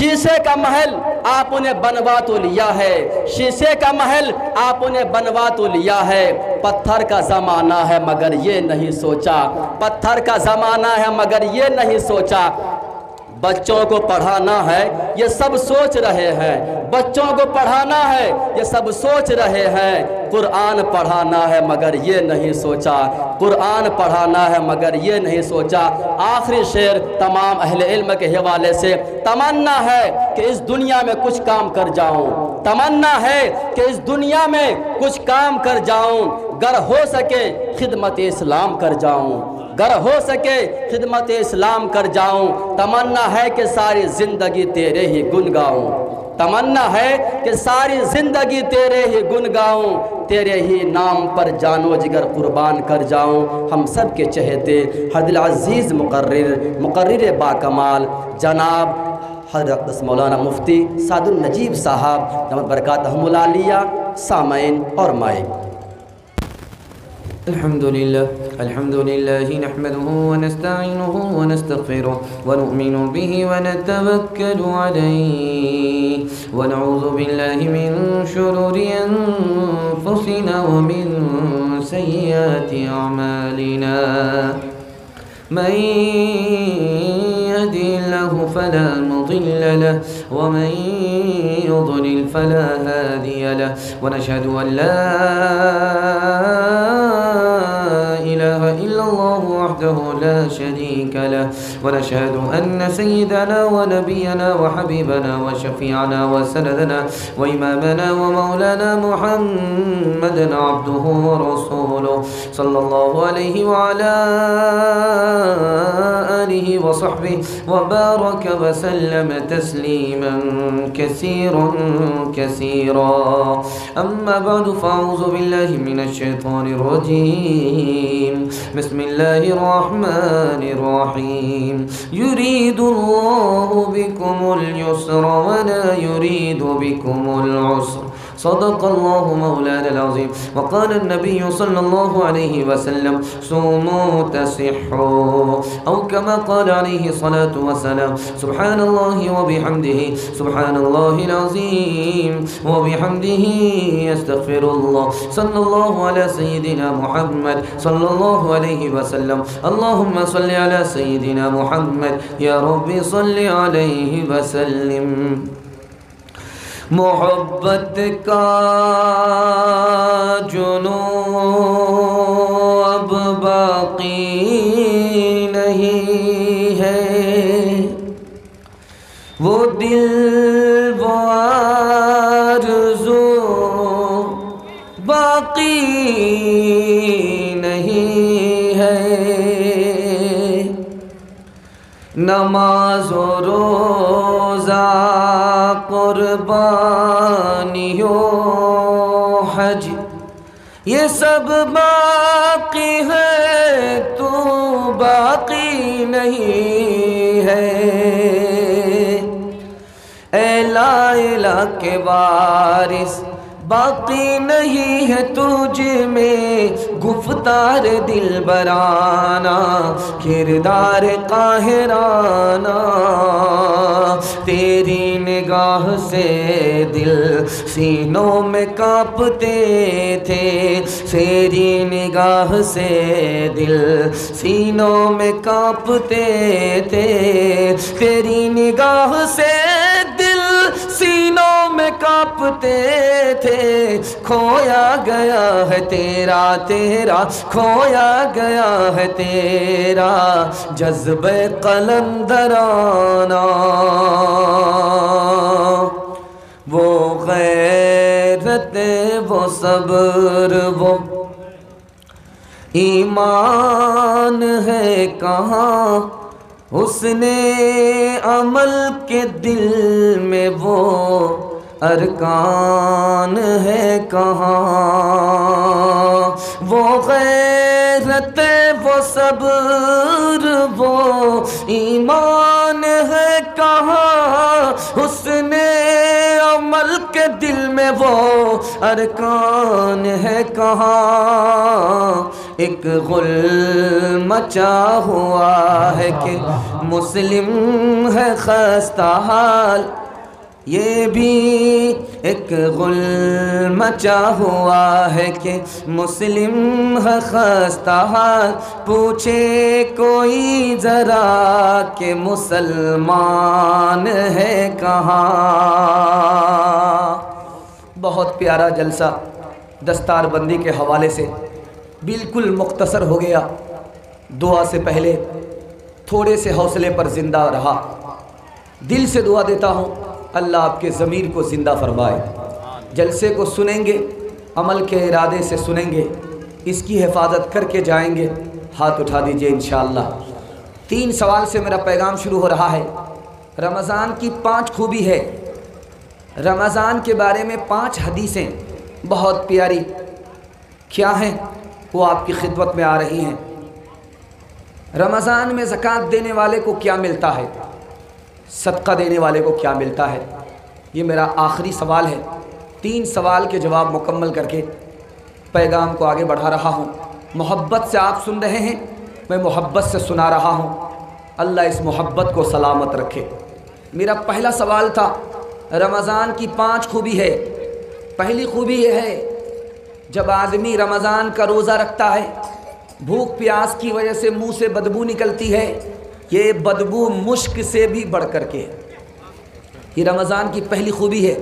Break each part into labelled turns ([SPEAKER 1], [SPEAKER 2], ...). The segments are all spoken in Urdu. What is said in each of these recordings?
[SPEAKER 1] شیشے کا محل آپ نے بنوا تو لیا ہے، شیشے کا محل آپ نے بنوا تو لیا ہے، پتھر کا زمانہ ہے مگر یہ نہیں سوچا، پتھر کا زمانہ ہے مگر یہ نہیں سوچا، بچوں کو پڑھانا ہے یہ سب سوچ رہے ہیں، بچوں کو پڑھانا ہے یہ سب سوچ رہے ہیں، قرآن پڑھانا ہے مگر یہ نہیں سوچا، قرآن پڑھانا ہے مگر یہ نہیں سوچا۔ آخری شعر تمام اہل علم کے حوالے سے، تمنا ہے کہ اس دنیا میں کچھ کام کر جاؤں، تمنا ہے کہ اس دنیا میں کچھ کام کر جاؤں، گر ہو سکے خدمت اسلام کر جاؤں، گر ہو سکے خدمت اسلام کر جاؤں، تمنا ہے کہ ساری زندگی تیرے ہی گن گاؤں، تمنا ہے کہ ساری زندگی تیرے ہی گن گاؤں، تیرے ہی نام پر جان و جگر قربان کر جاؤں۔ ہم سب کے چہتے حضرت العزیز مقرر باکمال جناب حضرت مولانا مفتی سعد النجیب صاحب دامت برکاتہم العالیہ، سامعین اور مائک۔
[SPEAKER 2] الحمد لله نحمده ونستعينه ونستغفره ونؤمن به ونتوكل عليه ونعوذ بالله من شرور أنفسنا ومن سيئات أعمالنا، من يهده الله فلا مضل له ومن يضلل فلا هادي له، ونشهد أن لا إله إلا الله وحده لا شريك له، ونشهد أن سيدنا ونبينا وحبيبنا وشفيعنا وسندنا وإمامنا ومولانا محمدا عبده ورسوله صلى الله عليه وعلى آله وصحبه وبارك وسلم تسليما كثيرا كثيرا، أما بعد فأعوذ بالله من الشيطان الرجيم، بسم الله الرحمن الرحيم، يريد الله بكم اليسر ولا يريد بكم العسر، صدق الله مولانا العظيم، وقال النبي صلى الله عليه وسلم صوموا تصحوا، أو كما قال عليه الصلاة والسلام، سبحان الله وبحمده سبحان الله العظيم وبحمده يستغفر الله، صلى الله على سيدنا محمد صلى الله عليه وسلم، اللهم صل على سيدنا محمد يا رب صل عليه وسلم۔ محبت کا جنون اب باقی نہیں ہے، وہ دل وہ آرزو باقی نہیں ہے، نماز و روزہ قربانی و حج یہ سب باقی ہے، تو باقی نہیں ہے، اے لا الہ کے وارث باقی نہیں ہے تجھ میں، گفتار دل برانہ کردار قاہرانہ، تیری نگاہ سے دل سینوں میں کانپتے تھے، تیری نگاہ سے دل سینوں میں کانپتے تھے، تیری نگاہ سے دل سینوں میں کانپتے تھے، کھویا گیا ہے تیرا تیرا کھویا گیا ہے تیرا جذبہ قلندرانہ، وہ غیرت وہ صبر وہ ایمان ہے کہاں، حسن عمل کے دل میں وہ ارکان ہے کہاں، وہ غیرت وہ صبر وہ ایمان ہے کہاں، حسن عمل کے دل میں وہ ارکان ہے کہاں، ایک غل مچا ہوا ہے کہ مسلم ہے خستہ حال، یہ بھی ایک غل مچا ہوا ہے کہ مسلم ہے خستہ حال، پوچھے کوئی ذرا کہ مسلمان ہے کہاں۔ بہت پیارا جلسہ دستار بندی کے حوالے سے بالکل مختصر ہو گیا۔ دعا سے پہلے تھوڑے سے حوصلے پر زندہ رہا۔ دل سے دعا دیتا ہوں اللہ آپ کے ضمیر کو زندہ فرمائے۔ جلسے کو سنیں گے، عمل کے ارادے سے سنیں گے، اس کی حفاظت کر کے جائیں گے۔ ہاتھ اٹھا دیجئے انشاءاللہ۔ 3 سوال سے میرا پیغام شروع ہو رہا ہے۔ رمضان کی 5 خوبی ہے۔ رمضان کے بارے میں 5 حدیثیں بہت پیاری کیا ہیں، وہ آپ کی خدمت میں آ رہی ہیں۔ رمضان میں زکوٰۃ دینے والے کو کیا ملتا ہے، صدقہ دینے والے کو کیا ملتا ہے، یہ میرا آخری سوال ہے۔ 3 سوال کے جواب مکمل کر کے پیغام کو آگے بڑھا رہا ہوں۔ محبت سے آپ سن رہے ہیں، میں محبت سے سنا رہا ہوں۔ اللہ اس محبت کو سلامت رکھے۔ میرا پہلا سوال تھا، رمضان کی 5 خوبی ہے۔ پہلی خوبی یہ ہے، جب آدمی رمضان کا روزہ رکھتا ہے، بھوک پیاس کی وجہ سے منہ سے بدبو نکلتی ہے، یہ بدبو مشک سے بھی بڑھ کر کے، یہ رمضان کی پہلی خوبی ہے۔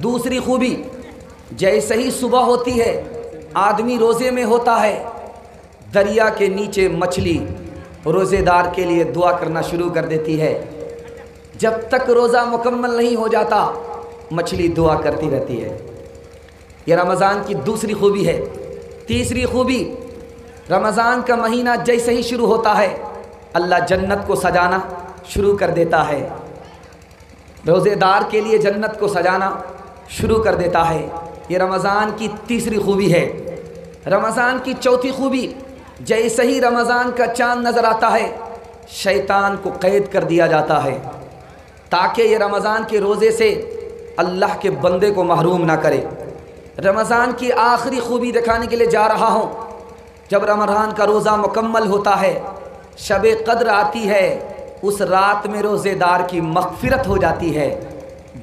[SPEAKER 2] دوسری خوبی، جیسے ہی صبح ہوتی ہے، آدمی روزے میں ہوتا ہے، دریا کے نیچے مچھلی روزے دار کے لیے دعا کرنا شروع کر دیتی ہے۔ جب تک روزہ مکمل نہیں ہو جاتا، مچھلی دعا کرتی رہتی ہے۔ یہ رمضان کی دوسری خوبی ہے۔ تیسری خوبی، رمضان کا مہینہ جیسے ہی شروع ہوتا ہے، اللہ جنت کو سجانا شروع کر دیتا ہے، روزے دار کے لیے جنت کو سجانا شروع کر دیتا ہے۔ یہ رمضان کی تیسری خوبی ہے۔ رمضان کی چوتھی خوبی، جیسے ہی رمضان کا چاند نظر آتا ہے، شیطان کو قید کر دیا جاتا ہے تاکہ یہ رمضان کے روزے سے اللہ کے بندے کو محروم نہ کرے۔ رمضان کی آخری خوبی دکھانے کے لیے جا رہا ہوں۔ جب رمضان کا روزہ مکمل ہوتا ہے، شب قدر آتی ہے، اس رات میں روزے دار کی مغفرت ہو جاتی ہے،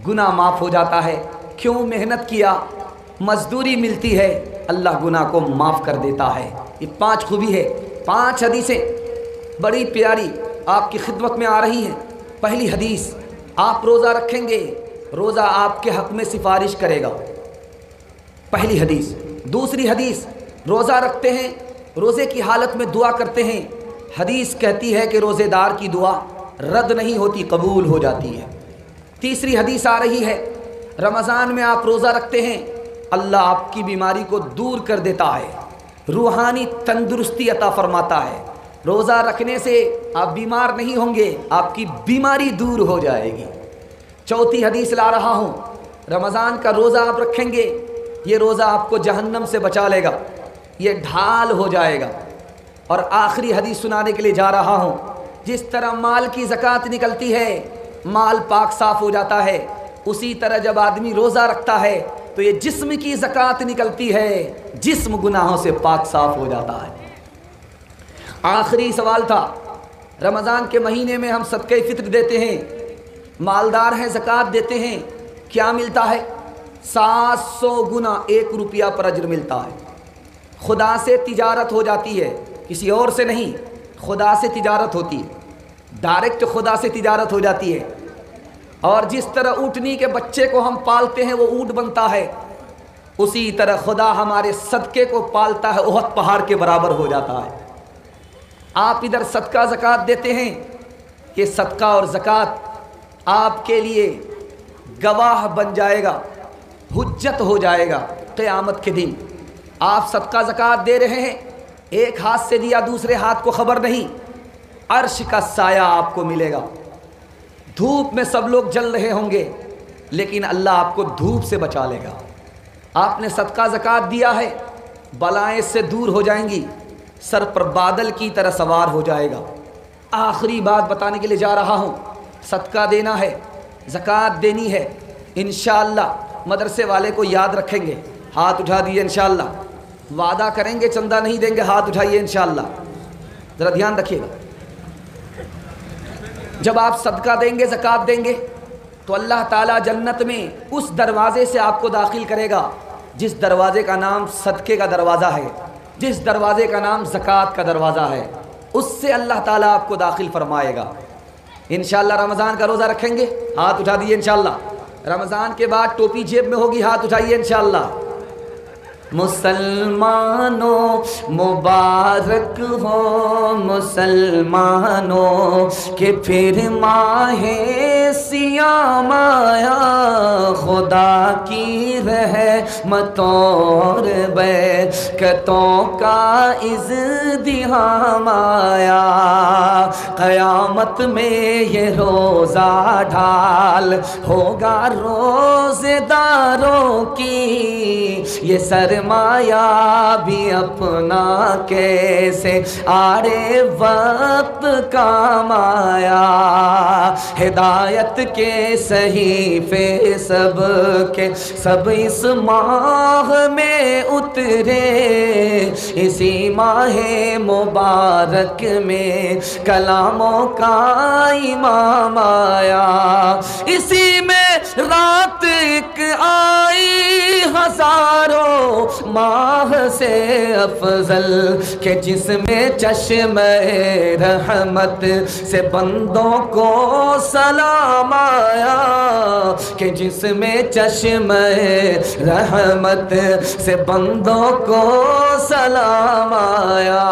[SPEAKER 2] گناہ معاف ہو جاتا ہے۔ کیوں محنت کیا، مزدوری ملتی ہے، اللہ گناہ کو معاف کر دیتا ہے۔ یہ 5 خوبی ہے۔ 5 حدیثیں بڑی پیاری آپ کی خدمت میں آ رہی ہیں۔ پہلی حدیث، آپ روزہ رکھیں گے، روزہ آپ کے حق میں سفارش کرے گا، پہلی حدیث۔ دوسری حدیث، روزہ رکھتے ہیں، روزے کی حالت میں دعا کرتے ہیں، حدیث کہتی ہے کہ روزے دار کی دعا رد نہیں ہوتی، قبول ہو جاتی ہے۔ تیسری حدیث آ رہی ہے، رمضان میں آپ روزہ رکھتے ہیں، اللہ آپ کی بیماری کو دور کر دیتا ہے، روحانی تندرستی عطا فرماتا ہے۔ روزہ رکھنے سے آپ بیمار نہیں ہوں گے، آپ کی بیماری دور ہو جائے گی۔ چوتھی حدیث لا رہا ہوں، رمضان کا روزہ آپ رکھیں گے، یہ روزہ آپ کو جہنم سے بچا لے گا، یہ ڈھال ہو جائے گا۔ اور آخری حدیث سنانے کے لیے جا رہا ہوں، جس طرح مال کی زکوٰۃ نکلتی ہے، مال پاک صاف ہو جاتا ہے، اسی طرح جب آدمی روزہ رکھتا ہے تو یہ جسم کی زکوٰۃ نکلتی ہے، جسم گناہوں سے پاک صاف ہو جاتا ہے۔ آخری سوال تھا، رمضان کے مہینے میں ہم صدقہ فطر دیتے ہیں، مالدار ہیں، زکوٰۃ دیتے ہیں، کیا ملتا ہے؟ 700 گنا 1 روپیہ پر اجر ملتا ہے۔ خدا سے تجارت ہو جاتی ہے، کسی اور سے نہیں، خدا سے تجارت ہوتی ہے، ڈائریکٹ خدا سے تجارت ہو جاتی ہے۔ اور جس طرح اونٹنی کے بچے کو ہم پالتے ہیں وہ اونٹ بنتا ہے، اسی طرح خدا ہمارے صدقے کو پالتا ہے، احد پہاڑ کے برابر ہو جاتا ہے۔ آپ ادھر صدقہ زکوٰۃ دیتے ہیں، یہ صدقہ اور زکوٰۃ آپ کے لیے گواہ بن جائے گا، حجت ہو جائے گا قیامت کے دن۔ آپ صدقہ زکوٰۃ دے رہے ہیں، ایک ہاتھ سے دیا دوسرے ہاتھ کو خبر نہیں، عرش کا سایہ آپ کو ملے گا۔ دھوپ میں سب لوگ جل رہے ہوں گے، لیکن اللہ آپ کو دھوپ سے بچا لے گا۔ آپ نے صدقہ زکوٰۃ دیا ہے، بلائیں سے دور ہو جائیں گی، سر پر بادل کی طرح سوار ہو جائے گا۔ آخری بات بتانے کے لیے جا رہا ہوں، صدقہ دینا ہے، زکوٰۃ دینی ہے، انشاءاللہ مدرسے والے کو یاد رکھیں گے، ہاتھ اٹھا دیجیے انشاءاللہ۔ وعدہ کریں گے چندہ نہیں دیں گے، ہاتھ اٹھائیے انشاءاللہ، ذرا دھیان رکھیے گا۔ جب آپ صدقہ دیں گے، زکوٰۃ دیں گے، تو اللہ تعالیٰ جنت میں اس دروازے سے آپ کو داخل کرے گا جس دروازے کا نام صدقے کا دروازہ ہے، جس دروازے کا نام زکوٰۃ کا دروازہ ہے، اس سے اللہ تعالیٰ آپ کو داخل فرمائے گا۔ انشاءاللہ رمضان کا روزہ رکھیں گے، ہاتھ اٹھا دیے انشاءاللہ۔ رمضان کے بعد ٹوپی جیب میں ہوگی، ہاتھ اٹھائیے انشاءاللہ۔ مسلمانوں مبارک ہو مسلمانوں کہ پھر ماہ صیام آیا، خدا کی رحمتوں اور برکتوں کا ازدحام آیا، قیامت میں یہ روزہ ڈھال ہوگا روزے داروں کی، یہ سرمایہ بھی اپنا کیسے آڑے وقت کام آیا، ہدایت کے صحیفے سب کے سب اس ماہ میں اترے، اسی ماہ مبارک میں کلاموں کا امام آیا، اسی میں رات ایک آئی ہزاروں ماہ سے افضل کہ جس میں چشم رحمت سے بندوں کو سلام آیا، کہ جس میں چشم رحمت سے بندوں کو سلام آیا۔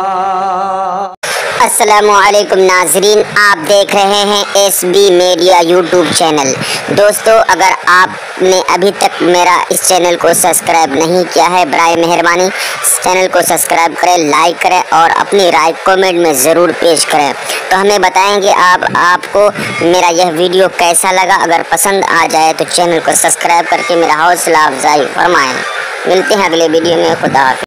[SPEAKER 3] السلام علیکم ناظرین، آپ دیکھ رہے ہیں S B media YouTube channel. دوستو، اگر آپ نے ابھی تک میرا اس چینل کو سبسکرائب نہیں کیا ہے، برائے مہربانی اس چینل کو سبسکرائب کریں، لائک کریں اور اپنی رائے کامنٹ میں ضرور پیش کریں، تو ہمیں بتائیں گے آپ کو میرا یہ ویڈیو کیسا لگا۔ اگر پسند آ جائے تو چینل کو سبسکرائب کر کے میرا حوصلہ افزائی فرمائیں۔ ملتے ہیں اگلے ویڈیو میں، خدا حافظ۔